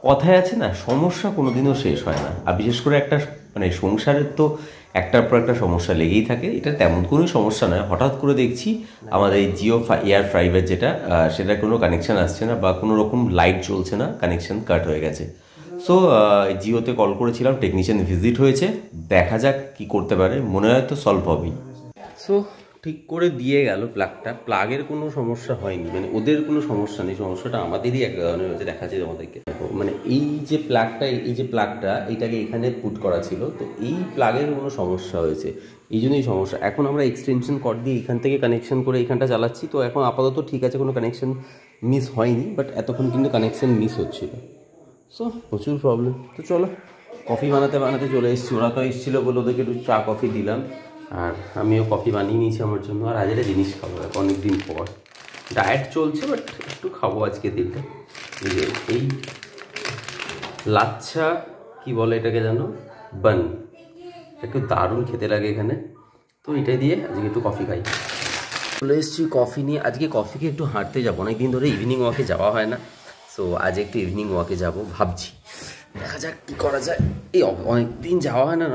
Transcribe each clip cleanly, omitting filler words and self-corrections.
কথায় আছে না, সমস্যা কোনোদিনও শেষ হয় না। আর বিশেষ করে একটা মানে সংসারের তো একটার পর একটা সমস্যা লেগেই থাকে। এটা তেমন কোনো সমস্যা নয়, হঠাৎ করে দেখছি আমাদের এই জিও এয়ার ফাইবার যেটা সেটা কোনো কানেকশান আসছে না বা কোনো রকম লাইট জ্বলছে না, কানেকশান কাট হয়ে গেছে। সো জিওতে কল করেছিলাম, টেকনিশিয়ান ভিজিট হয়েছে, দেখা যাক কি করতে পারে, মনে হয় তো সলভ হবেই। সো ঠিক করে দিয়ে গেল প্লাগটা, প্লাগের কোনো সমস্যা হয়নি, মানে ওদের কোনো সমস্যা নেই, সমস্যাটা আমাদেরই এক ধরনের হচ্ছে। দেখা যায় তোমাদেরকে, মানে এই যে প্লাগটা এইটাকে এখানে পুট করা ছিল, তো এই প্লাগের কোনো সমস্যা হয়েছে, এই জন্যই সমস্যা। এখন আমরা এক্সটেনশন কর্ড দিয়ে এখান থেকে কানেকশন করে এইখানটা চালাচ্ছি, তো এখন আপাতত ঠিক আছে, কোনো কানেকশন মিস হয়নি, বাট এতক্ষণ কিন্তু কানেকশন মিস হচ্ছিল। সো প্রচুর প্রবলেম। তো চলো, কফি বানাতে বানাতে চলে এসেছি। ওরা তো এসেছিলো বলে ওদেরকে একটু চা কফি দিলাম, আর আমিও কফি বানিয়ে নিয়েছি আমার জন্য। আর আজ একটা জিনিস খাবো অনেক দিন পর, ডায়েট চলছে বাট একটু খাবো আজকে দিনটা। এই লাচ্ছা কি বলে এটাকে জানো, বান, একটু দারুণ খেতে লাগে এখানে। তো এটাই দিয়ে আজকে একটু কফি খাই। চলে এসেছি কফি নিয়ে। আজকে কফিকে একটু হাঁটতে যাবো, অনেকদিন ধরে ইভিনিং ওয়াকে যাওয়া হয় না। সো আজ একটু ইভিনিং ওয়াকে যাবো ভাবছি, দেখা যাক কী করা যায়। এই অনেকদিন যাওয়া হয় না,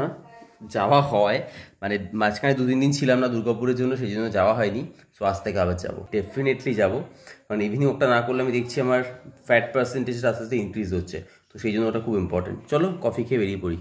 যাওয়া হয় মানে মাঝখানে 2-3 দিন ছিলাম না দুর্গাপুরের জন্য, সেই জন্য যাওয়া হয়নি। সো আজ থেকে আবার যাবো, ডেফিনেটলি যাবো। কারণ ইভিনিং ওয়াকটা না করলে আমি দেখছি আমার ফ্যাট পার্সেন্টেজটা আস্তে আস্তে ইনক্রিজ হচ্ছে, তো সেই জন্য ওটা খুব ইম্পর্টেন্ট। চলো কফি খেয়ে বেরিয়ে পড়ি।